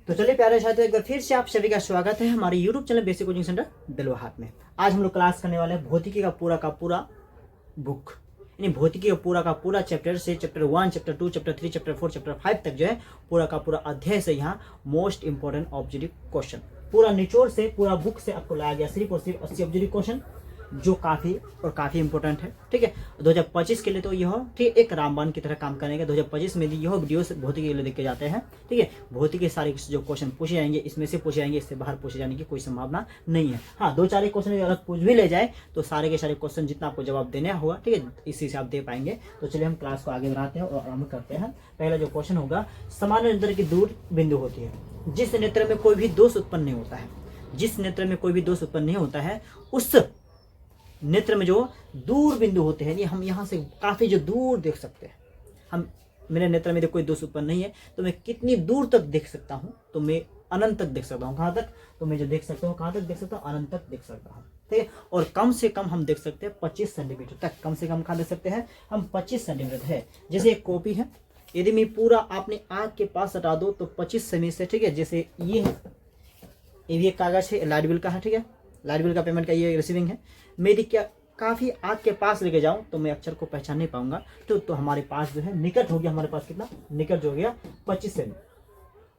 तो चलिए प्यारे छात्रों, एक बार फिर से आप सभी का स्वागत है हमारे YouTube channel basic coaching centre Belwahat में। आज हम लोग क्लास करने वाले हैं भौतिकी का पूरा बुक, यानी भौतिकी का पूरा चैप्टर से chapter 1, chapter 2, chapter 3, chapter 4, chapter 5 तक जो है पूरा का पूरा अध्याय से यहाँ मोस्ट इंपोर्टेंट ऑब्जेक्टिव क्वेश्चन पूरा निचोड़ से पूरा बुक से आपको लाया गया सिर्फ और सिर्फ 80 ऑब्जेक्टिव क्वेश्चन, जो काफी इंपॉर्टेंट है। ठीक है, 2025 के लिए तो यह ठीक एक रामबाण की तरह काम करेंगे। 2025 में यह वीडियो भौतिकी के लिए देख के जाते हैं। ठीक है, भौतिकी के सारे जो क्वेश्चन पूछे जाएंगे इसमें से पूछे जाएंगे, इससे बाहर पूछे जाने की कोई संभावना नहीं है। हाँ, 2-4 क्वेश्चन अलग पूछ भी ले जाए तो सारे के सारे क्वेश्चन जितना आपको जवाब देना होगा, ठीक है, इसी से आप दे पाएंगे। तो चलिए हम क्लास को आगे बढ़ाते हैं और आरम्भ करते हैं। पहला जो क्वेश्चन होगा, सामान्य नेत्र की दूर बिंदु होती है जिस नेत्र में कोई भी दोष उत्पन्न नहीं होता है। जिस नेत्र में कोई भी दोष उत्पन्न नहीं होता है उस नेत्र में जो दूर बिंदु होते हैं, हम यहाँ से काफी जो दूर देख सकते हैं। हम मेरे नेत्र में कोई दोष उत्पन्न नहीं है तो मैं कितनी दूर तक देख सकता हूँ, तो मैं अनंत तक देख सकता हूँ। कहाँ तक? तो मैं जो देख सकता हूँ कहाँ तक देख सकता हूँ? अनंत तक देख सकता हूँ। ठीक है, और कम से कम हम देख सकते हैं 25 सेंटीमीटर तक। कम से कम कहाँ देख सकते हैं हम? 25 सेंटीमीटर है। जैसे एक कॉपी है, यदि मैं पूरा आपने आँख के पास हटा दो तो 25 सेमी से, ठीक है, जैसे ये है, ये भी एक कागज है, लाइट बिल का है। ठीक है, लाइट बिल का पेमेंट का ये रिसीविंग है। मेरी क्या काफी आग के पास लेके जाऊं तो मैं अक्षर को पहचान नहीं पाऊंगा। तो हमारे पास जो है निकट हो गया, हमारे पास कितना निकट जो हो गया 25 सेमी,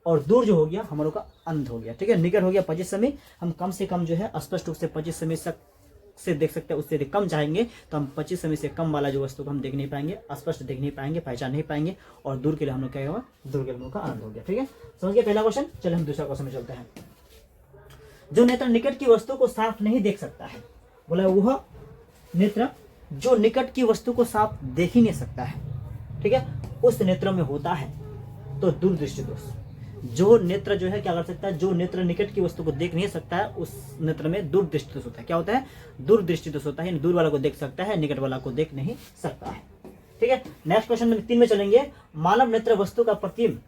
और दूर जो हो गया हमारे का अंत हो गया। ठीक है, निकट हो गया 25 सेमी, हम कम से कम जो है स्पष्ट रूप से 25 सेमी से देख सकते हैं। उससे यदि कम चाहेंगे तो हम 25 सेमी से कम वाला जो वस्तु को हम देख नहीं पाएंगे, स्पष्ट देख नहीं पाएंगे, पहचान नहीं पाएंगे, और दूर के लिए हम लोग क्या होगा? दूर के लिए का अंत हो गया। ठीक है, समझ गए पहला क्वेश्चन। चलिए हम दूसरा क्वेश्चन में चलते हैं। जो नेत्र निकट की वस्तु को साफ नहीं देख सकता है, बोला वह नेत्र जो निकट की वस्तु को साफ देख ही नहीं सकता है, ठीक है, उस नेत्र में होता है तो दूरदृष्टि दोष। जो नेत्र जो है क्या कर सकता है? जो नेत्र निकट की वस्तु को देख नहीं सकता है उस नेत्र में दूरदृष्टि दोष होता है। क्या होता है? दूरदृष्टि दोष होता है। दूर वाला को देख सकता है, निकट वाला को देख नहीं सकता है। ठीक है, नेक्स्ट क्वेश्चन में 3 में चलेंगे। मानव नेत्र वस्तु का प्रतिबिंब,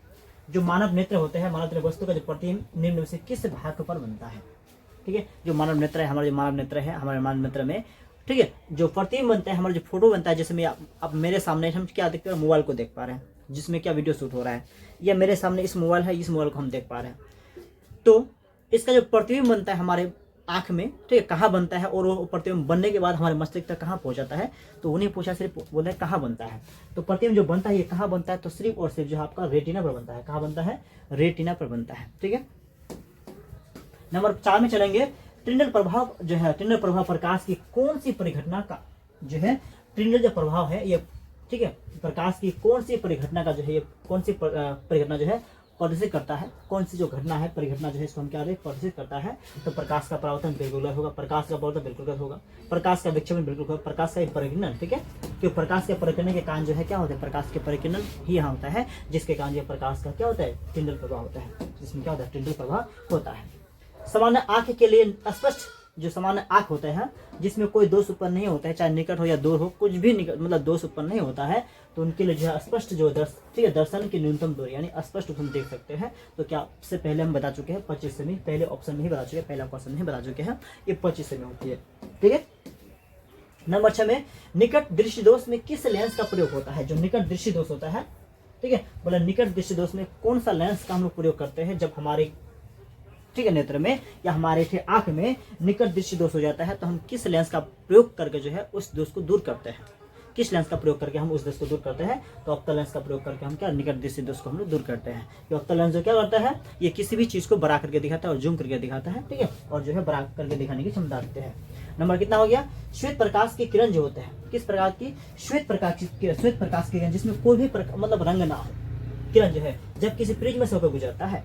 जो मानव नेत्र होते हैं, मानव नेत्र वस्तु का जो प्रतिबिंब निम्न में से किस भाग पर बनता है? ठीक है, जो मानव नेत्र है, हमारा जो मानव नेत्र है, हमारे मानव नेत्र में, ठीक है, जो प्रतिबिंब बनता है, हमारा जो फोटो बनता है, जैसे मैं अब मेरे सामने हम क्या देखते हैं? मोबाइल को देख पा रहे हैं जिसमें क्या वीडियो शूट हो रहा है, या मेरे सामने इस मोबाइल है, इस मोबाइल को हम देख पा रहे हैं। तो इसका जो प्रतिबिंब बनता है हमारे आंख में, ठीक है, कहाँ बनता है, और वो प्रतिबिंब बनने के बाद हमारे मस्तिष्क तक कहाँ पहुंच जाता है? तो उन्हें पूछा, सिर्फ बोला है कहाँ बनता है। तो प्रतिबिंब जो बनता है ये कहाँ बनता है? तो सिर्फ और सिर्फ जो आपका रेटिना पर बनता है। कहाँ बनता है? रेटिना पर बनता है। ठीक है, नंबर 4 में चलेंगे। ट्रिंडल प्रभाव जो है, ट्रिंडल प्रभाव प्रकाश की कौन सी परिघटना का जो है, ट्रिंडल जो प्रभाव है ये, ठीक है, प्रकाश की कौन सी परिघटना का जो है, ये कौन सी परिघटना जो है प्रदर्शित करता है? कौन सी जो घटना है, परिघटना जो है, इसको हम क्या प्रदर्शित करता है? तो प्रकाश का परावर्तन बिल्कुल होगा, प्रकाश का परावर्तन बिल्कुल होगा, प्रकाश का विक्षेपण बिल्कुल होगा, प्रकाश का परिकिरण। ठीक है, क्योंकि प्रकाश के परिकिरण के कारण जो है क्या होता है? प्रकाश के परिकिरण ही यहाँ होता है, जिसके कारण ये प्रकाश का क्या होता है? ट्रिंडल प्रभाव होता है, जिसमें क्या होता है? ट्रिंडल प्रभाव होता है। सामान्य आंख के लिए स्पष्ट जो सामान्य आंख होता है, जिसमें कोई दोष उत्पन्न नहीं होता है, चाहे निकट हो या दूर हो, कुछ भी निकट मतलब दोष उत्पन्न नहीं होता है, तो उनके लिए जो है स्पष्ट जो ठीक है, दर्शन की न्यूनतम दूरी यानी स्पष्ट हम देख सकते हैं। तो क्या से पहले हम बता चुके हैं 25 सेमी, पहले ऑप्शन में ही बता चुके हैं, पहला क्वेश्चन में ही बता चुके हैं, ये 25 सेमी होती है। ठीक है, नंबर 6 में निकट दृष्टि दोष में किस लेंस का प्रयोग होता है? जो निकट दृष्टि दोष होता है, ठीक है, बोला निकट दृष्टि दोष में कौन सा लेंस का हम लोग प्रयोग करते हैं जब हमारे, ठीक है, नेत्र में या हमारे आंख में निकट दृष्टि दोष हो जाता है, तो हम किस लेंस का प्रयोग करके जो है उस दोष को दूर करते हैं? किस लेंस का प्रयोग करके हम उस दोष को दूर करते हैं? तो ऑप्टल लेंस का प्रयोग करके हम क्या निकट दृष्टि दोष को हम लोग दूर करते हैं। ये ऑप्टल लेंस जो क्या करता है, ये किसी भी चीज को बड़ा करके दिखाता है और जूम करके दिखाता है, ठीक है, और जो है बड़ा करके दिखाने की क्षमता रखते हैं। नंबर कितना हो गया? श्वेत प्रकाश की किरण जो होते हैं, किस प्रकार की? श्वेत प्रकाश की किरण जिसमें कोई भी मतलब रंग ना हो, किरण जो है जब किसी प्रिज्म से होकर गुजरता है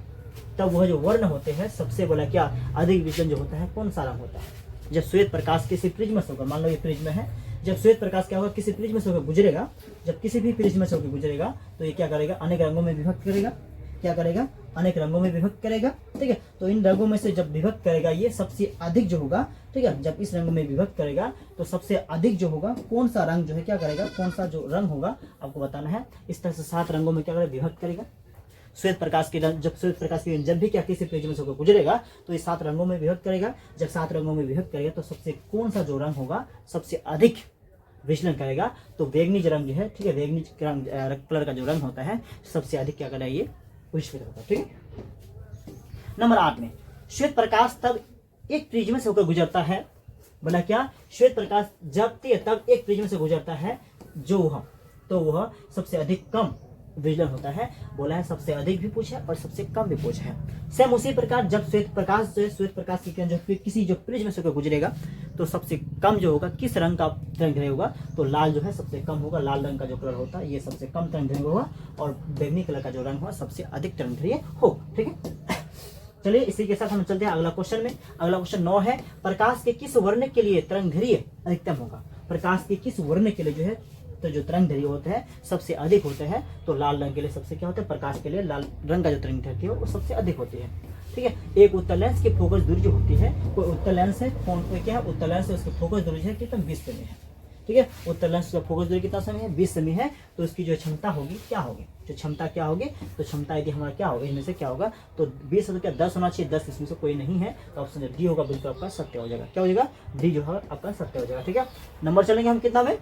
तब वह जो वर्ण होते हैं सबसे बड़ा क्या अधिक विचलन जो होता है कौन सा रंग होता है? जब श्वेत प्रकाश किसी प्रिज्म से होकर, मान लो ये प्रिज्म है, जब श्वेत प्रकाश क्या होगा? किसी प्रिज्म से होकर गुजरेगा, जब किसी भी प्रिज्म से होकर गुजरेगा तो ये क्या करेगा? अनेक रंगों में विभक्त करेगा। क्या करेगा? अनेक रंगों में विभक्त करेगा। ठीक है, तो इन रंगों में से जब विभक्त करेगा ये सबसे अधिक जो होगा, ठीक है, जब इस रंग में विभक्त करेगा तो सबसे अधिक जो होगा कौन सा रंग जो है क्या करेगा? कौन सा जो रंग होगा आपको बताना है। इस तरह से 7 रंगों में क्या करेगा? विभक्त करेगा। श्वेत प्रकाश की जब श्वेत प्रकाश की जब भी क्या किसी प्रिज्म से होकर गुजरेगा तो ये 7 रंगों में विभक्त करेगा। जब 7 रंगों में विभक्त करेगा तो सबसे कौन सा जो रंग होगा सबसे अधिक विचलन करेगा? तो बैगनी रंग जो है, ठीक है, बैगनी कलर का जो रंग होता है सबसे अधिक क्या करेगा? ये विचलित होगा। ठीक है, नंबर 8 में श्वेत प्रकाश तब एक प्रिज्म से होकर गुजरता है, बोला क्या, श्वेत प्रकाश जब तब एक प्रिज्म से गुजरता है जो वह सबसे अधिक कम विचलन होता है। बोला है सबसे अधिक भी पूछा है और सबसे कम भी पूछा है। सेम उसी प्रकार जब श्वेत प्रकाश की किरण जो किसी जो प्रिज्म से गुजरेगा तो सबसे कम जो होगा किस रंग का तरंगदैर्घ्य होगा, तो लाल जो है सबसे कम होगा, लाल रंग का जो कलर होता है ये सबसे कम तरंगदैर्घ्य होगा और बैंगनी कलर का जो रंग होगा सबसे अधिक तरंगदैर्घ्य हो। ठीक है, चलिए इसी के साथ हम चलते हैं अगला क्वेश्चन में। अगला क्वेश्चन 9 है, प्रकाश के किस वर्ण के लिए तरंगदैर्घ्य अधिकतम होगा। प्रकाश के किस वर्ण के लिए जो है तो जो तरंगदैर्घ्य होता है सबसे अधिक होता है, तो लाल रंग के लिए सबसे क्या होता है, प्रकाश के लिए लाल रंग का जो तरंगदैर्घ्य है वो सबसे अधिक होती है। ठीक है, एक उत्तल लेंस की फोकस दूरी जो होती है, कोई उत्तल लेंस है, फोन क्या है, उत्तल लेंस है, उसकी फोकस दूरी है कितना 20 सेमी है। ठीक है, उत्तल लेंस का फोकस दूरी कितना सेमी है, 20 सेमी है, तो उसकी जो क्षमता होगी क्या होगी, जो क्षमता क्या होगी, तो क्षमता यदि हमारा क्या होगा, इनमें से क्या होगा, तो 20 क्या 10 होना चाहिए, 10 इसमें से कोई नहीं है, तो ऑप्शन डी होगा बिल्कुल आपका सत्य हो जाएगा। क्या हो जाएगा, डी जो है आपका सत्य हो जाएगा। ठीक है, नंबर चलेंगे हम कितना में,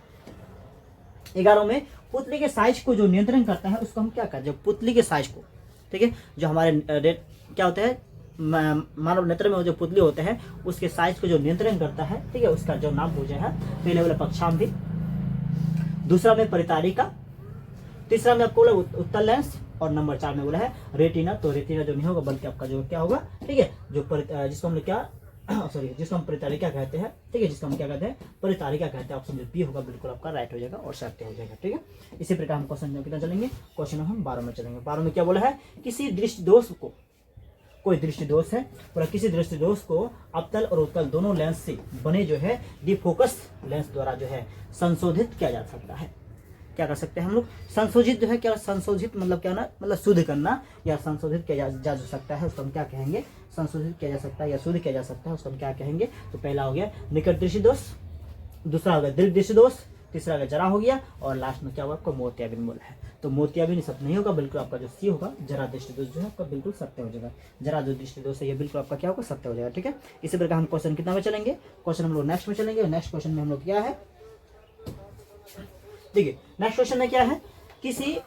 11 में, पुतली के साइज को जो नियंत्रण करता है उसको हम क्या करते हैं, पुतली के साइज को, ठीक है, जो हमारे क्या होता है मानव नेत्र में जो पुतली होते हैं उसके साइज को जो नियंत्रण करता है, ठीक है, उसका जो नाम पूछा है, पहले वाला पक्षांधी, दूसरा में परितारिका, तीसरा में आपको बोला उत्तल लेंस और नंबर 4 में बोला है रेटिना। तो रेटिना जो नहीं होगा बल्कि आपका जो क्या होगा, ठीक है, जो जिसको हम क्या जिसको हम परितारिका कहते हैं, ठीक है, जिसको हम क्या कहते हैं, परितारिका कहते हैं। ऑप्शन जो बी होगा बिल्कुल आपका राइट हो जाएगा और सत्य हो जाएगा। ठीक है, इसी प्रकार हम क्वेश्चन कितना चलेंगे, क्वेश्चन हम 12 में चलेंगे। 12 में क्या बोला है, किसी दृष्टि दोष को, कोई दृष्टि दोष है, बोला किसी दृष्टि दोष को अवतल और उत्तल दोनों लेंस से बने जो है डिफोकस लेंस द्वारा जो है संशोधित किया जा सकता है। क्या कर सकते हैं हम लोग, संशोधित जो है, क्या संशोधित मतलब क्या ना, मतलब शुद्ध करना या संशोधित किया जा सकता है, उसको हम क्या कहेंगे, संशोधित किया जा सकता है या शुद्ध किया जा सकता है, उसको हम क्या कहेंगे। तो पहला हो गया निकट दृष्टि दोष, दूसरा हो गया दीर्घ दृष्टि दोष, तीसरा का जरा हो गया और लास्ट में क्या होगा आपको मोतियाबिंद बोला है। तो मोतियाबिंद सब नहीं होगा, बिल्कुल आपका जो सी होगा जरा दृष्टि दोष जो है आपका बिल्कुल सत्य हो जाएगा। जरा जो दृष्टि दोष है ये बिल्कुल आपका क्या होगा, सत्य हो जाएगा। ठीक है, इसी प्रकार हम क्वेश्चन कितना में चलेंगे, क्वेश्चन हम लोग नेक्स्ट में चलेंगे। नेक्स्ट क्वेश्चन में हम लोग क्या है, देखिए नेक्स्ट क्वेश्चन में क्या है, किसी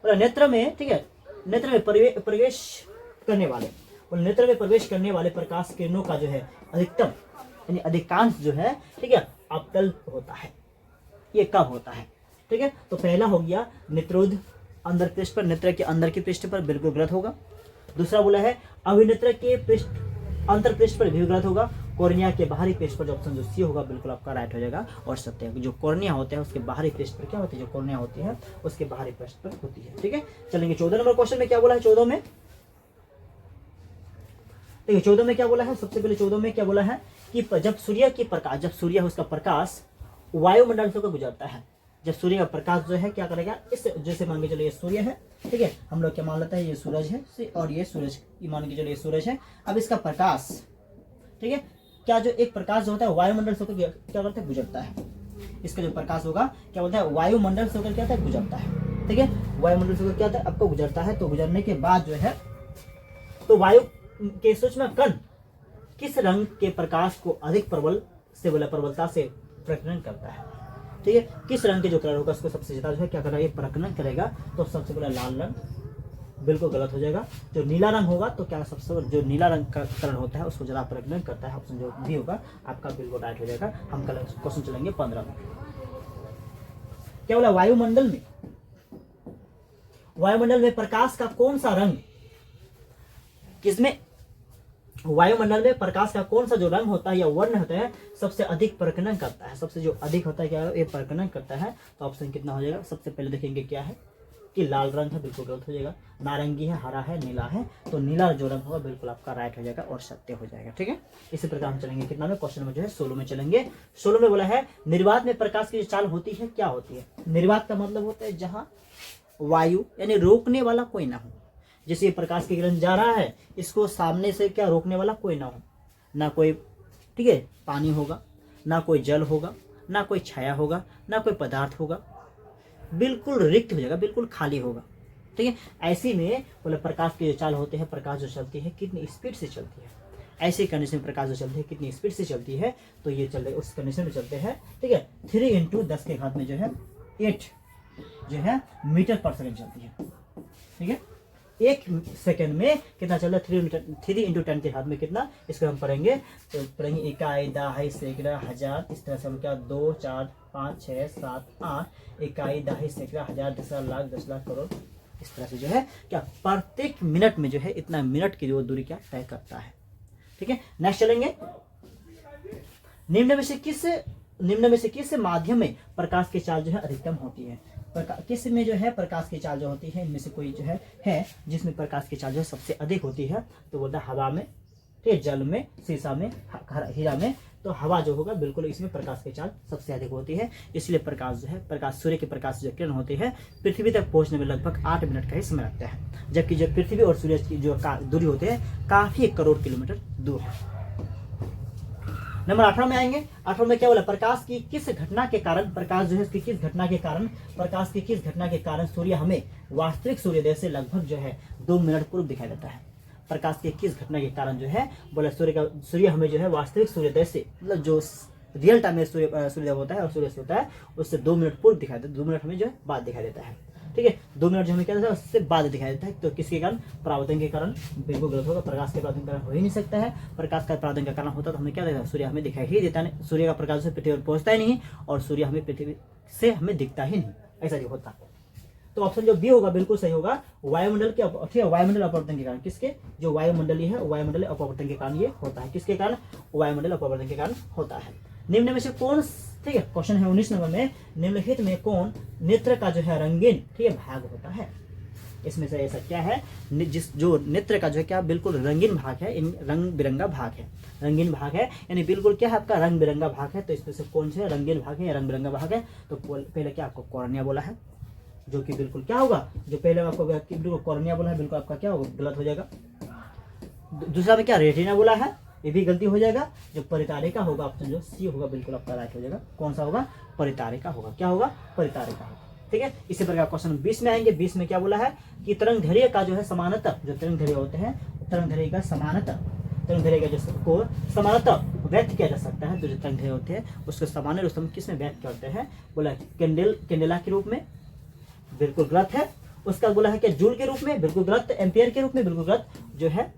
नेत्र में, ठीक है, नेत्र में प्रवेश करने वाले और नेत्र में प्रवेश करने वाले प्रकाश किरणों का जो है अधिकतम यानी अधिकांश जो है, ठीक है, अवतल होता है। ये कब होता है, ठीक है, तो पहला हो गया नेत्रोध अंदर पृष्ठ पर, नेत्र के अंदर की पृष्ठ पर बिल्कुल गलत होगा। दूसरा बोला है अभिनेत्र के पृष्ठ अंतर पृष्ठ पर भी गलत होगा। कॉर्निया के बाहरी पृष्ठ पर जो ऑप्शन जो सी होगा बिल्कुल आपका राइट हो जाएगा और सत्य है। जो कॉर्निया होते हैं उसके बाहरी पृष्ठ पर क्या होती है, जो कॉर्निया होती है उसके बाहरी पृष्ठ पर होती है। ठीक है, चलेंगे 14 नंबर क्वेश्चन में क्या बोला है, 14 में देखिए 14 में क्या बोला है, सबसे पहले 14 में क्या बोला है कि जब सूर्य की प्रकाश, जब सूर्य उसका प्रकाश वायुमंडल से गुजरता है, जब सूर्य का प्रकाश जो है क्या करेगा, इस जैसे मान के चलो ये सूर्य है, ठीक है, हम लोग क्या मान लेते हैं ये सूरज है और ये सूरज, ये मान के चलो ये सूरज है। अब इसका प्रकाश, ठीक है, क्या जो एक प्रकाश जो होता है वायुमंडल से होकर क्या करता है, गुजरता है। इसका जो प्रकाश होगा क्या होता है, वायुमंडल से होकर क्या होता है, गुजरता है। ठीक है, वायुमंडल से होकर क्या होता है आपको गुजरता है। तो गुजरने के बाद जो है तो वायु के सूक्ष्म कण किस रंग के प्रकाश को अधिक प्रबलता से प्रकरण करता है। ठीक है, किस रंग के जो कलर होगा उसको सबसे ज्यादा जो है क्या करेगा, ये प्रकरण करेगा। तो सबसे पहले लाल रंग बिल्कुल गलत हो जाएगा। जो नीला रंग होगा तो क्या सबसे जो नीला रंग का कलर होता है उसको ज्यादा प्रकरण करता है। ऑप्शन जो भी होगा आपका बिल्कुल राइट हो जाएगा। हम कल क्वेश्चन चलेंगे 15 में। क्या बोला, वायुमंडल में प्रकाश का कौन सा रंग, किसमें वायुमंडल में प्रकाश का कौन सा जो रंग होता है या वर्ण होता है सबसे अधिक प्रकरण करता है, सबसे जो अधिक होता है क्या ये प्रकरण करता है। तो ऑप्शन कितना हो जाएगा, सबसे पहले देखेंगे क्या है कि लाल रंग है, बिल्कुल गलत हो जाएगा। नारंगी है, हरा है, नीला है, तो नीला जो रंग होगा बिल्कुल आपका राइट हो जाएगा और सत्य हो जाएगा। ठीक है, इसी प्रकार हम चलेंगे कितना में, क्वेश्चन में जो है 16 में चलेंगे। 16 में बोला है निर्वात में प्रकाश की जो चाल होती है क्या होती है। निर्वात का मतलब होता है जहां वायु यानी रोकने वाला कोई ना हो। जैसे प्रकाश की किरण जा रहा है, इसको सामने से क्या रोकने वाला कोई ना हो, ना कोई, ठीक है, पानी होगा, ना कोई जल होगा, ना कोई छाया होगा, ना कोई पदार्थ होगा, बिल्कुल रिक्त हो जाएगा, बिल्कुल खाली होगा। ठीक है, ऐसे में बोले प्रकाश के जो चाल होते हैं, प्रकाश जो चलती है कितनी स्पीड से चलती है, ऐसे कंडीशन में प्रकाश जो चलती है कितनी स्पीड से चलती है, तो ये चल रहे उस कंडीशन में चलते हैं। ठीक है, 3 × 10 के घात में जो है 8 जो है मीटर पर सेकंड चलती है। ठीक है, 1 सेकंड में कितना चल रहा है, 3 इंटू 10 के हाथ में कितना, इसको हम पढ़ेंगे तो पढ़ेंगे इकाई, दहाई, सैकड़ा, हजार, इस तरह से हम क्या 2 4 5 6 7 8 इकाई, दहाई, सैकड़ा, हजार, 10,000, लाख, 10 लाख, करोड़, इस तरह से जो है क्या प्रत्येक मिनट में जो है इतना मिनट की जो दूरी क्या तय करता है। ठीक है, नेक्स्ट चलेंगे। निम्न में से किस माध्यम में प्रकाश की चाल जो है अधिकतम होती है। किस में जो है प्रकाश की चाल जो होती है, इनमें से कोई जो है जिसमें प्रकाश की चाल जो है सबसे अधिक होती है, तो बोलता है हवा में, ठीक है, जल में, शीशा में, हीरा में। तो हवा जो होगा बिल्कुल इसमें प्रकाश की चाल सबसे अधिक होती है। इसलिए प्रकाश जो है सूर्य के प्रकाश जो किरण होती है पृथ्वी तक पहुंचने में लगभग 8 मिनट का ही समय लगता है, जबकि जो पृथ्वी और सूर्य की जो दूरी होती है काफी 1 करोड़ किलोमीटर दूर है। नंबर 18 में आएंगे। 18 में क्या बोला, प्रकाश की किस घटना के कारण, प्रकाश जो है किस घटना के कारण सूर्य हमें वास्तविक सूर्योदय से लगभग जो है 2 मिनट पूर्व दिखाई देता है। प्रकाश के किस घटना के कारण जो है बोला सूर्य हमें जो है वास्तविक सूर्योदय से, मतलब जो रियल टाइम में सूर्योदय होता है और सूर्य से होता है उससे 2 मिनट पूर्व दिखाई देता है, 2 मिनट हमें जो है बाद दिखाई देता है। ठीक है, 2 मिनट जो हमें क्या देता है उससे बाद दिखाई देता है। तो किसके कारण, परावर्तन के कारण, बिल्कुल गलत होगा, प्रकाश के परावर्तन के कारण हो ही नहीं सकता है। प्रकाश का परावर्तन का कारण होता तो हमें क्या देता है, सूर्य हमें दिखाई ही देता नहीं, सूर्य का प्रकाश से पृथ्वी पर पहुंचता ही नहीं और सूर्य हमें पृथ्वी से हमें दिखता ही नहीं, ऐसा जो होता। तो ऑप्शन जो बी होगा बिल्कुल सही होगा, वायुमंडल के, ठीक है, वायुमंडल अपवर्तन के कारण, किसके, जो वायुमंडली है वायुमंडल अपवर्तन के कारण ये होता है। किसके कारण, वायुमंडल अपवर्तन के कारण होता है। निम्न में से कौन, ठीक है, क्वेश्चन है 19 नंबर में, निम्नलिखित में कौन नेत्र का जो है रंगीन, ठीक है, भाग होता है। इसमें से ऐसा क्या है, जो नेत्र का जो है क्या बिल्कुल रंगीन भाग है, इन रंग बिरंगा भाग है, रंगीन भाग है, यानी बिल्कुल क्या है आपका रंग बिरंगा भाग है। तो इसमें से कौन से रंगीन भाग है या रंग बिरंगा भाग है, तो पहले क्या आपको कॉर्निया बोला है, जो कि बिल्कुल क्या होगा, जो पहले आपको बिल्कुल कॉर्निया बोला है, बिल्कुल आपका क्या होगा, गलत हो जाएगा। दूसरा में क्या रेटिना बोला है, ये भी गलती हो जाएगा। जो परितारिका होगा ऑप्शन जो सी होगा बिल्कुल आपका राइट हो जाएगा। कौन सा होगा, परितारिका होगा, क्या होगा, परितारिका होगा। ठीक है, इसी प्रकार क्वेश्चन 20 में आएंगे। 20 में क्या बोला है कि तरंग दैर्घ्य का जो है समानता, जो तरंग दैर्घ्य होते हैं, तरंग दैर्घ्य का समानता, तरंग दैर्घ्य का जो समानता व्यक्त किया जा सकता है, जो तरंग दैर्घ्य होते हैं उसको सामान्य रूप में किस में व्यक्त करते हैं, बोला कैंडेला के रूप में, बिल्कुल गलत है। उसका बोला है कि जूल के रूप में, बिल्कुल गलत। एम्पियर के रूप में, बिल्कुल गलत। जो है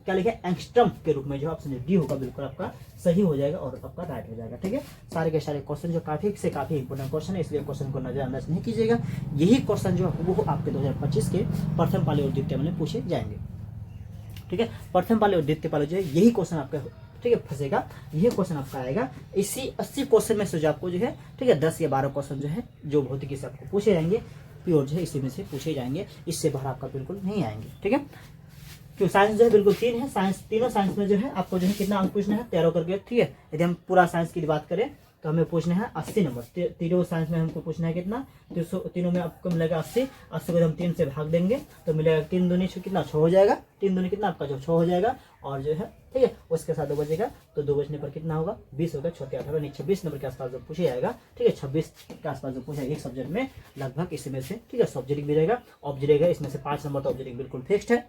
क्या लिखे, एंगस्ट्रम के रूप में, जो ऑप्शन डी होगा बिल्कुल आपका सही हो जाएगा और आपका राइट हो जाएगा। ठीक है, सारे के सारे क्वेश्चन जो काफी से काफी इंपोर्टेंट क्वेश्चन है, इसलिए क्वेश्चन को नजरअंदाज नहीं कीजिएगा। यही क्वेश्चन जो है वो आपके 2025 के प्रथम पाली और द्वितीय में पूछे जाएंगे। ठीक है, प्रथम पाली और द्वितीय पाली जो है यही क्वेश्चन आपका, ठीक है, फंसेगा, यही क्वेश्चन आपका आएगा। इसी 80 क्वेश्चन में से जो आपको जो है, ठीक है, 10 या 12 क्वेश्चन जो है जो भौतिकी से आपको पूछे जाएंगे, प्योर जो है इसी में से पूछे जाएंगे, इससे बाहर आपका बिल्कुल नहीं आएंगे। ठीक है, क्यों साइंस जो है बिल्कुल 3 है, साइंस तीनों साइंस में जो है आपको जो है कितना अंक पूछना है, 13 करके। ठीक है, यदि हम पूरा साइंस की बात करें तो हमें पूछना है 80 नंबर। तीनों साइंस में हमको पूछना है कितना, तीनों में आपको मिलेगा 80 को हम 3 से भाग देंगे तो मिलेगा 3 दूनी कितना, 6 हो जाएगा। 3 दूनी कितना आपका जो 6 हो जाएगा और जो है, ठीक है, उसके साथ 2 बचेगा तो 2 बचने पर कितना होगा, 20 होगा। 6 18 नहीं 26 नंबर के आसपास जो पूछा जाएगा। ठीक है, 26 के आसपास जो पूछा एक सब्जेक्ट में लगभग इसमें से, ठीक है, सब्जेक्ट भी रहेगा, ऑब्जेक्ट रहेगा, इसमें से 5 नंबर तो ऑब्जेक्ट बिल्कुल फिक्स्ड है।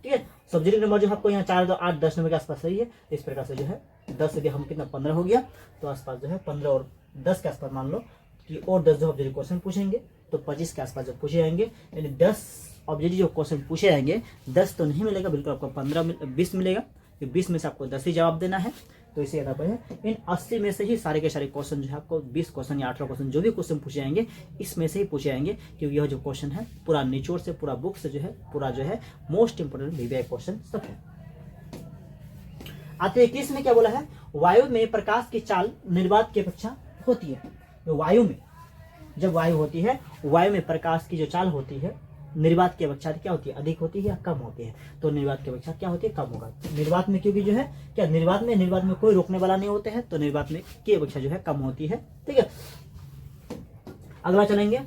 ठीक है, सब्जेक्ट नंबर जो आपको यहाँ 4 2 8 10 नंबर के आसपास सही है। इस प्रकार से जो है 10 से हम कितना 15 हो गया, तो आसपास जो है 15 और 10 के आसपास मान लो कि और 10 जो ऑब्जेक्टिव क्वेश्चन पूछेंगे तो 25 के आसपास जो पूछे जाएंगे, यानी 10 ऑब्जेक्टिव जो क्वेश्चन पूछे जाएंगे 10 तो नहीं मिलेगा, बिल्कुल आपको 20 मिलेगा। 20 में से आपको 10 ही जवाब देना है। तो इसे याद रखना है, इन 80 में से ही सारे के सारे क्वेश्चन जो है आपको 20 क्वेश्चन या 18 क्वेश्चन जो भी क्वेश्चन पूछे जाएंगे इसमें से ही पूछे जाएंगे, क्योंकि यह जो क्वेश्चन है पूरा निचोड़ से, पूरा बुक से जो है, पूरा जो है मोस्ट इंपोर्टेंट वीवीआई क्वेश्चन सब है। आते 21 में क्या बोला है, वायु में प्रकाश की चाल निर्वात की अपेक्षा होती है। तो वायु में जब वायु होती है, वायु में प्रकाश की जो चाल होती है निर्वात की अपेक्षा क्या होती है, अधिक होती है या कम होती है, तो निर्वात की अपेक्षा क्या होती है, कम होगा। निर्वात में क्योंकि जो है क्या, निर्वात में कोई रोकने वाला नहीं होते हैं, तो निर्वात में की अपेक्षा जो है कम होती है। ठीक है, अगला चलेंगे,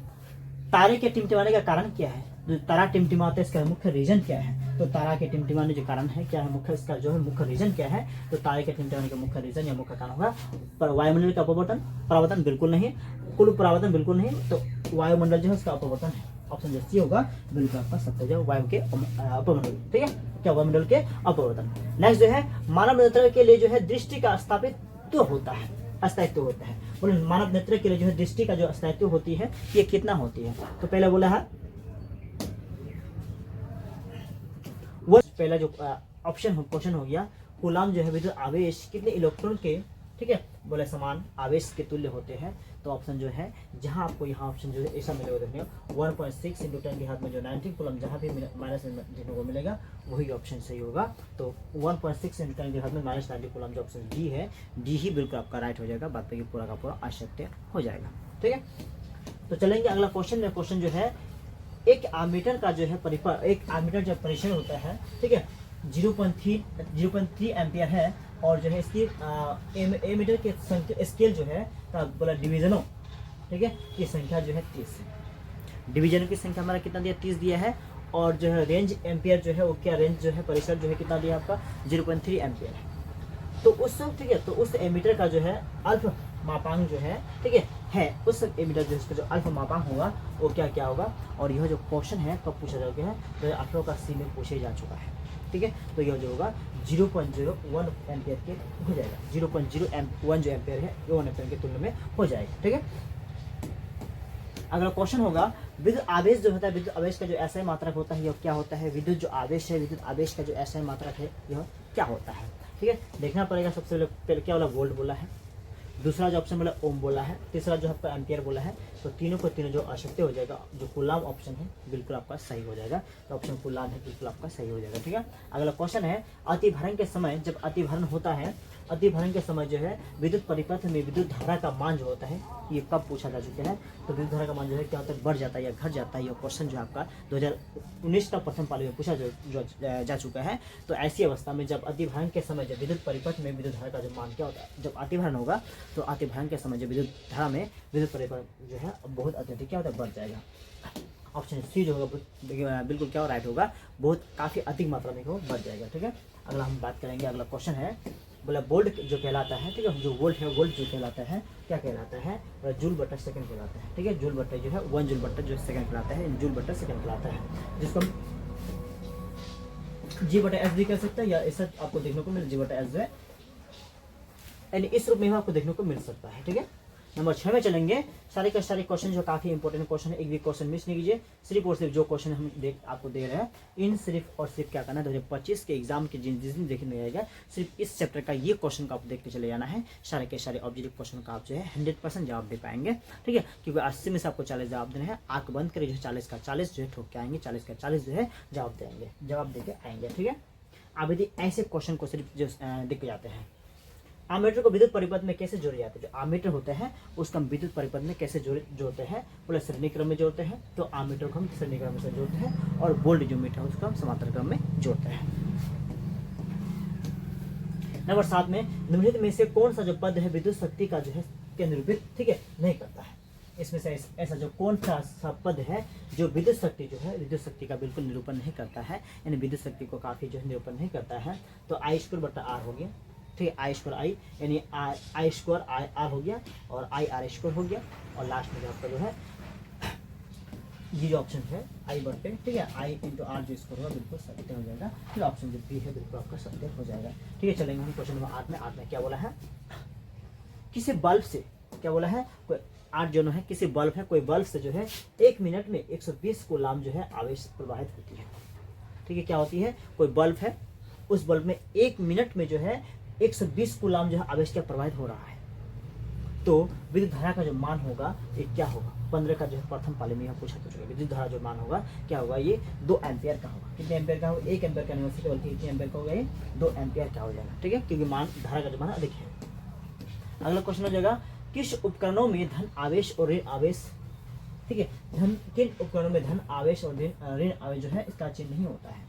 तारे के टिमटिमाने का कारण क्या है। जो तारा टिमटिमाता है इसका मुख्य रीजन क्या है, तो तारा के टिमटिमाने जो कारण है क्या है, मुख्य इसका जो है मुख्य रीजन क्या है, तो तारे के टिमटिमाने का मुख्य रीजन या मुख्य कारण होगा वायुमंडल का परावर्तन बिल्कुल नहीं, कुल परावर्तन बिल्कुल नहीं, तो वायुमंडल जो है उसका अपवर्तन है। ऑप्शन जो सी होगा बिल्कुल आपका सत्य जो वायु के अपवर्तन। ठीक है, क्या वायुमंडल के अपवर्तन। नेक्स्ट जो है, मानव नेत्र के लिए जो है दृष्टि का स्थापित्व होता है, अस्तित्व होता है। बोले मानव नेत्र के लिए जो है दृष्टि का जो अस्तित्व होती है ये कितना होती है, तो पहले बोला है वो पहला जो ऑप्शन क्वेश्चन हो गया, कूलाम जो है विद्युत आवेश कितने इलेक्ट्रॉन के, ठीक है, बोले समान आवेश के तुल्य होते हैं। तो ऑप्शन जो है, जहां आपको यहाँ ऑप्शन जो है ऐसा मिलेगा, देखने 1.6 × 10 के हाथ में जो 19 कूलम जहां भी माइनस में देखने को मिलेगा वही ऑप्शन सही होगा। तो 1.6 × 10 के हाथ में -90 कूलम जो ऑप्शन डी है, डी ही बिल्कुल आपका राइट हो जाएगा, बात बाकी पूरा का पूरा असत्य हो जाएगा। ठीक है, तो चलेंगे अगला क्वेश्चन में। क्वेश्चन जो है, एक आमीटर का जो है परिपथ, एक आमीटर जब परीक्षण होता है, ठीक है, 0.3 एम्पियर है और जो है इसकी एमीटर के स्केल जो है बोला डिवीजनों, ठीक है, की संख्या जो है 30 है। डिवीजनों की संख्या हमारा कितना दिया, 30 दिया है। और जो है रेंज एम्पियर जो है वो क्या, रेंज जो है परिसर जो है कितना दिया आपका 0.3 एम्पियर है। तो उस, ठीक है, तो उस एमीटर का जो है अल्फ मापांक जो है, ठीक है उस एमीटर जो इसका जो अल्फ मापांक होगा वो क्या क्या होगा। और यह जो क्वेश्चन है कब पूछा जा चुका है, 2018 का सी में पूछे जा चुका है। ठीक है, तो यह जो होगा 0.01 एम्पियर के हो जाएगा, 0.01 जो एम्पियर है वो 1 एम्पियर के तुलना में हो जाएगा। ठीक है, अगला क्वेश्चन होगा, विद्युत आवेश जो होता है, विद्युत आवेश का जो ऐसा मात्रक होता है यह क्या होता है। विद्युत जो आवेश है, विद्युत आवेश का जो ऐसा मात्रक है यह क्या होता है। ठीक है, देखना पड़ेगा। सबसे पहले क्या बोला, वोल्ट बोला है, दूसरा जो ऑप्शन बोला ओम बोला है, तीसरा जो आपका एम्पियर बोला है। तो तीनों को तीनों जो असत्य हो जाएगा, जो कूलाम ऑप्शन है बिल्कुल आपका सही हो जाएगा। तो ऑप्शन कूलाम है बिल्कुल आपका सही हो जाएगा। ठीक है, अगला क्वेश्चन है, अतिभारण के समय, जब अतिभारण होता है, अतिभारण के समय जो है विद्युत परिपथ में विद्युत धारा का मान जो होता है ये कब पूछा जा चुका है। तो विद्युत धारा का मान जो है क्या होता है, बढ़ जाता है या घट जाता है। यह क्वेश्चन जो आपका 2019 का प्रथम पाली में पूछा जा चुका है। तो ऐसी अवस्था में जब अतिभारण के समय जब विद्युत परिपथ में विद्युत धारा का जो मान क्या होता है, जब अतिभारण होगा तो अतिभारण के समय जब विद्युत धारा में विद्युत परिपथ जो है बहुत अत्यधिक क्या होता है, बढ़ जाएगा। ऑप्शन सी जो होगा बिल्कुल क्या राइट होगा, बहुत काफी अधिक मात्रा में बढ़ जाएगा। ठीक है, अगला हम बात करेंगे, अगला क्वेश्चन है, बोला वोल्ट जो कहलाता है, ठीक है, जो वोल्ट है, वोल्ट जो कहलाता है क्या कहलाता है, जूल बटा सेकंड कहलाता है। ठीक है, जूल बटा जो है 1 जूल बटा जो सेकंड कहलाता है, जूल बटा सेकंड कहलाता है, जिसको हम जी बटा एस भी कह सकते हैं, या ऐसा आपको देखने को मिल जी बटा एस जो है, यानी इस रूप में आपको देखने को मिल सकता है। ठीक है, नंबर 6 में चलेंगे। सारे के सारे क्वेश्चन जो काफी इंपॉर्टेंट क्वेश्चन है, एक भी क्वेश्चन मिस नहीं कीजिए। सिर्फ और सिर्फ जो क्वेश्चन हम आपको दे रहे हैं, इन सिर्फ और सिर्फ क्या करना है, 2025 के एग्जाम के जिस दिन देखने जाएगा, सिर्फ इस चैप्टर का ये क्वेश्चन का आप देख के चले जाना है। सारे के सारे ऑब्जेक्टिव क्वेश्चन का आप जो है 100% जवाब दे पाएंगे। ठीक है, क्योंकि 80 में से आपको 40 जवाब देना है। आंख बंद करे जो 40 का 40 जो है ठोक के आएंगे, 40 का 40 जो है जवाब देंगे, जवाब दे के आएंगे। ठीक है, अब यदि ऐसे क्वेश्चन को सिर्फ जो देख के जाते हैं, आमीटर को विद्युत परिपथ में कैसे जोड़े जाते हैं, जो आमीटर होते हैं उसका विद्युत परिपथ में कैसे जोड़ते हैं, बोले श्रेणी क्रम में जोड़ते हैं। तो आमीटर को हम श्रेणी क्रम से जोड़ते हैं, और वोल्ट जो मीटर है उसको हम समांतर क्रम में जोड़ते हैं। नंबर 7 में, निम्नलिखित में से कौन सा जो पद है विद्युत शक्ति का जो है के निरूपित, ठीक है, नहीं करता है। इसमें से ऐसा जो कौन सा पद है जो विद्युत शक्ति जो है, विद्युत शक्ति का बिल्कुल निरूपण नहीं करता है, यानी विद्युत शक्ति को काफी जो है निरूपण नहीं करता है। तो I² बटा R हो गया। ठीक है, I² I यानी I² R हो गया, और IR² हो गया, और लास्ट में आपका जो है ये जो ऑप्शन है I बटे, ठीक है, I × R जो स्क्वायर होगा बिल्कुल सत्य हो जाएगा। फिर ऑप्शन जो बी है बिल्कुल आपका सत्य हो जाएगा। ठीक है, चलेंगे हम क्वेश्चन नंबर 8 में। 8 में क्या बोला है, किसी बल्ब से क्या बोला है, कोई 8 जो है, किसी बल्ब है, कोई बल्ब से जो है 1 मिनट में 120 कूलाम जो है आवेश प्रवाहित होती है। ठीक है, क्या होती है, कोई बल्ब है, उस बल्ब में 1 मिनट में जो है 120 कूलाम जो है आवेश क्या प्रवाहित हो रहा है। तो विद्युत धारा का जो मान होगा ये क्या होगा, 15 का जो है प्रथम पाली में पूछा जा चुका है। विद्युत धारा जो मान होगा क्या होगा, ये 2 एम्पियर का होगा। कितने एम्पियर का होगा, 1 एम्पियर का नहीं हो सकता, बल्कि कितने एम्पियर का होगा, ये 2 एम्पियर का हो जाएगा। ठीक है, क्योंकि मान धारा का जो मान अधिक है। अगला क्वेश्चन हो जाएगा, किस उपकरणों में धन आवेश और ऋण आवेश, ठीक है, धन किन उपकरणों में धन आवेश और ऋण आवेश जो है इसका चिन्ह नहीं होता है।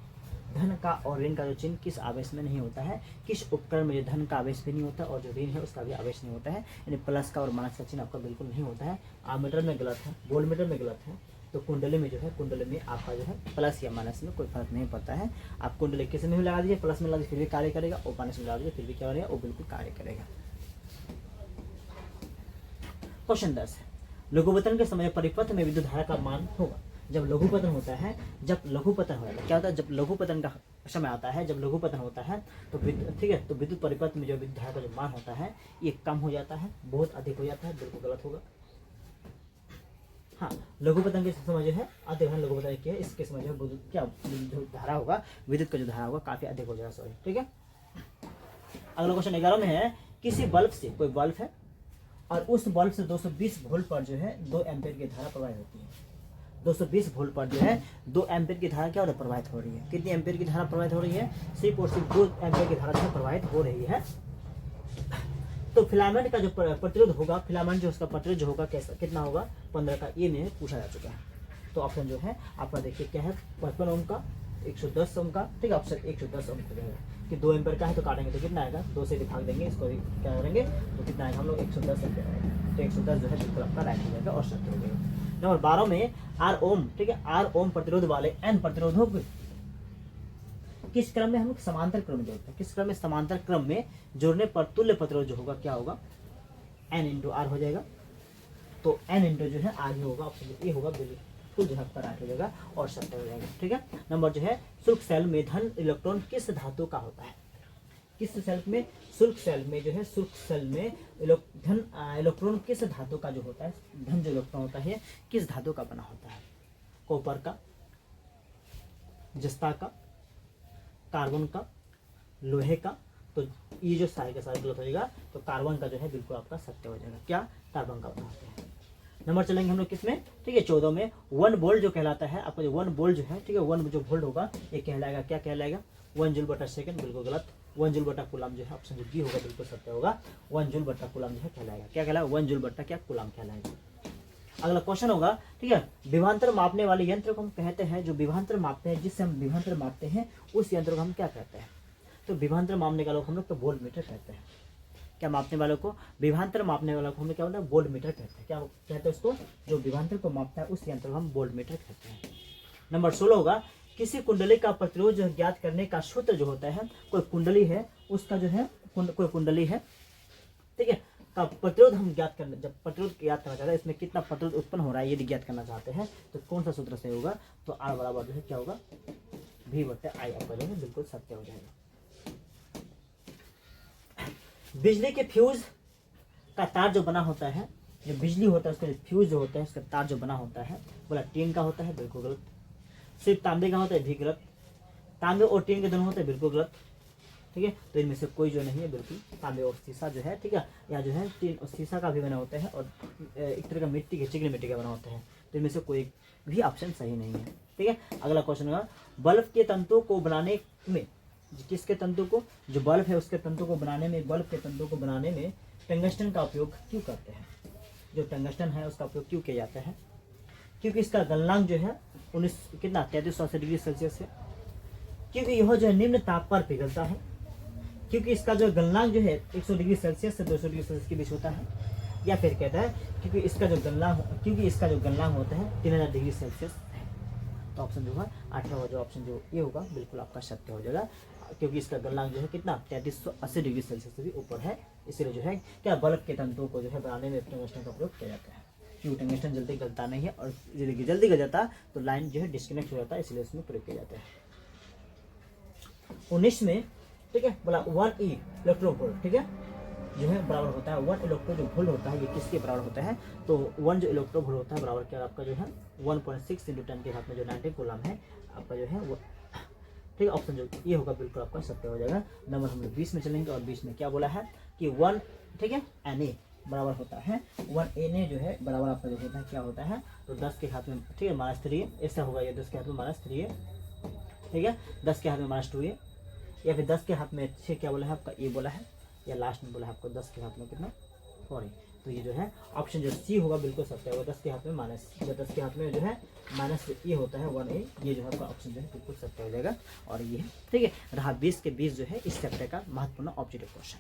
धन का और ऋण का जो चिन्ह किस आवेश में नहीं होता है, किस उपकरण में जो धन का आवेश भी नहीं होता और जो ऋण है उसका भी आवेश नहीं होता है, यानी प्लस का और माइनस का चिन्ह आपका बिल्कुल नहीं होता है। आमीटर में गलत है, वोल्ट मीटर में गलत है। तो कुंडली में जो है, कुंडली में आपका जो है प्लस या माइनस में कोई फर्क नहीं पड़ता है। आप कुंडली किसी में भी लगा दीजिए, प्लस में लगा दीजिए फिर भी कार्य करेगा, और माइनस में लगा दीजिए फिर भी क्या करेगा, वो बिल्कुल कार्य करेगा। क्वेश्चन 10 है, लघुपतन के समय परिपथ में विद्युत धारा का मान होगा। जब लघुपतन होता है, जब लघुपतन होता है क्या होता है, जब लघुपतन का समय आता है, जब लघुपतन होता है तो ठीक है, तो विद्युत परिपथ में जो विद्युत धारा का जो मान होता है ये कम हो जाता है, बहुत अधिक हो जाता है, बिल्कुल गलत होगा। हाँ, लघु पतंग के समय जो है अधिक है, लघु पतंग है, इसके समय जो है विद्युत क्या जो धारा होगा, विद्युत का जो धारा होगा काफी अधिक हो जाएगा, सॉरी, ठीक है। अगला क्वेश्चन 11 में है, किसी बल्ब से, कोई बल्ब है और उस बल्ब से 220 वोल्ट पर जो है 2 एम्पीयर की धारा प्रवाहित होती है। 220 वोल्ट पर जो है 2 एम्पीयर की धारा क्या हो रही है, प्रवाहित हो रही है। कितनी एम्पीयर की धारा प्रवाहित हो रही है, सिर्फ और सिर्फ 2 एम्पीयर की धारा जो है प्रवाहित हो रही है। तो फिलामेंट का जो प्रतिरोध होगा, फिलामेंट जो उसका प्रतिरोध जो होगा कैसा, कितना होगा, 15 का, ये में पूछा जा चुका है। तो ऑप्शन जो है आपका देखिए क्या है, 55 ओम का, 110 ओम का, ठीक है, ऑप्शन 110 ओम का कि 2 एम्पीयर का है तो काटेंगे तो कितना आएगा, 2 से भाग देंगे इसको, क्या करेंगे तो कितना आएगा हम लोग 110 एम्पीयर आएगा। तो 110 जो है बिल्कुल आपका राइट हो जाएगा और सत्य हो जाएगा। नंबर 12 में आर ओम, ठीक है, आर ओम प्रतिरोध वाले एन प्रतिरोधों को किस क्रम में हम लोग समांतर क्रम में जोड़ते हैं, किस क्रम में, समांतर क्रम में जोड़ने पर तुल्य प्रतिरोध जो होगा क्या होगा, एन इंटू आर हो जाएगा। तो एन इंटू जो है आर ही होगा, ऑप्शन ए होगा, बिल्कुल जो है आपका राइट हो जाएगा और सत्य हो जाएगा, ठीक है। नंबर जो है, शुल्क सेल में धन इलेक्ट्रॉन किस धातु का होता है, किस सेल में, शुल्क सेल में जो है, शुल्क सेल में धन इलेक्ट्रॉन किस धातु का जो होता है, धन जो इलेक्ट्रॉन होता है किस धातु का बना होता है, कॉपर का, जस्ता का, कार्बन का, लोहे का। तो ये जो सारे का सारा गलत हो जाएगा, तो कार्बन का जो है बिल्कुल आपका सत्य हो जाएगा, क्या, कार्बन का बनाते हैं। नंबर चलेंगे हम लोग किसमें, ठीक है, 14 में 1 वोल्ट जो कहलाता है आपका, जो 1 वोल्ट जो है, ठीक है, 1 जो वोल्ट होगा ये कहलाएगा, क्या कहलाएगा, 1 जूल बटा सेकंड, बिल्कुल गलत। 1 जूल बटा कूलम जो है ऑप्शन जो बी होगा बिल्कुल सत्य होगा, 1 जूल बटा कूलम जो है कहलाएगा, क्या कहलाएगा, 1 जूल बटा क्या, कूलम कहलाएगा। अगला क्वेश्चन होगा, ठीक है, विभवांतर मापने वाले यंत्र को हम कहते हैं, जो विभवांतर मापते हैं, जिससे हम विभवांतर मापते हैं उस यंत्र को हम क्या कहते हैं, तो विभवांतर मापने का लोग हम लोग तो वोल्टमीटर कहते हैं। क्या मापने वालों को, विभवांतर मापने वालों को हम क्या बोलते हैं, वोल्टमीटर कहते हैं। क्या कहते हैं उसको, जो विभवांतर को मापता है उस यंत्र को हम वोल्टमीटर कहते हैं। नंबर 16 होगा, किसी कुंडली का प्रतिरोध जो ज्ञात करने का सूत्र जो होता है, कोई कुंडली है उसका जो है, कोई कुंडली है, ठीक है, का प्रतिरोध हम ज्ञात करना, जब प्रतिरोध ज्ञात करना चाहते हैं, इसमें कितना प्रतिरोध उत्पन्न हो रहा है यदि ज्ञात करना चाहते हैं, तो कौन सा सूत्र से होगा, तो आर बराबर जो है क्या होगा, V बटे आई, आपका जो है बिल्कुल सत्य हो जाएगा। बिजली के फ्यूज का तार जो बना होता है, जो बिजली होता है उसका जो फ्यूज जो होता है उसका तार जो बना होता है, बोला टीन का होता है, बिल्कुल गलत। सिर्फ तांबे का होता है, भी गलत। तांबे और टीन के दोनों होते हैं, बिल्कुल गलत, ठीक है। तो इनमें से कोई जो नहीं है, बिल्कुल तांबे और शीशा जो है, ठीक है, या जो है टीन और शीशा का भी बना होता है और एक तरह का मिट्टी के, चिकनी मिट्टी का बना होता है। तो इनमें से कोई भी ऑप्शन सही नहीं है, ठीक है। अगला क्वेश्चन होगा, बल्ब के तंतु को बनाने में, किसके तंतु को, जो बल्ब है उसके तंतु को बनाने में, बल्ब के तंतु को बनाने में टंगस्टन का उपयोग क्यों करते हैं, जो टंगस्टन है उसका उपयोग क्यों किया जाता है, क्योंकि इसका गलनांक जो है 3380 डिग्री सेल्सियस है, क्योंकि यह जो है निम्न ताप पर पिघलता है, क्योंकि इसका जो गलनांक जो है 100 डिग्री सेल्सियस से 200 डिग्री सेल्सियस के बीच होता है, या फिर कहता है क्योंकि इसका जो गलनांक होता है 3000 डिग्री सेल्सियस है। तो ऑप्शन जो है 18वां जो ऑप्शन जो ये होगा बिल्कुल आपका सत्य हो जाएगा, क्योंकि इसका गलनांक जो है कितना 3380 डिग्री सेल्सियस से भी ऊपर है, इसलिए जो है क्या, बल्ब के तंतुओं को जो है बनाने में टंगस्टन का प्रयोग किया जाता है, क्योंकि टंगस्टन जल्दी गलता नहीं है, और जल्दी गल जाता तो लाइन जो है डिस्कनेक्ट हो जाता है, इसलिए उसमें प्रयोग किया जाता है। 19 में, ठीक है, बोला 1 इलेक्ट्रोवोल्ट, ठीक है, जो है बराबर होता है 1 इलेक्ट्रो जो वोल्ट होता है ये किसके बराबर होता है, तो 1 जो इलेक्ट्रो वोल्ट होता है बराबर क्या, आपका जो है 1.6 × 10 के हाथ में जो 90 कूलम है आपका जो है वो, ठीक है, ऑप्शन जो ये होगा बिल्कुल आपका सत्य हो जाएगा। नंबर हम लोग 20 में चलेंगे, और 20 में क्या बोला है कि 1, ठीक है, Na बराबर होता है 1 Na जो है बराबर आपका जो होता है क्या होता है, तो 10 के हाथ में, ठीक है, -3 ऐसा होगा, ये 10 के हाथ में -3 है, ठीक है, 10 के हाथ में -2 है, या फिर 10 के हाथ में अच्छे क्या बोला है आपका ए बोला है, या लास्ट में बोला है आपको 10 के हाथ में कितना 4 है। तो ये जो है ऑप्शन जो सी होगा बिल्कुल सत्य होगा, 10 के हाथ में माइनस, जो 10 के हाथ में जो है माइनस ए होता है 1A, ये जो है आपका ऑप्शन जो है बिल्कुल सत्य हो जाएगा। और ये है, ठीक है, रहा 20 के 20 जो है इस चैप्टर का महत्वपूर्ण ऑब्जेक्टिव क्वेश्चन।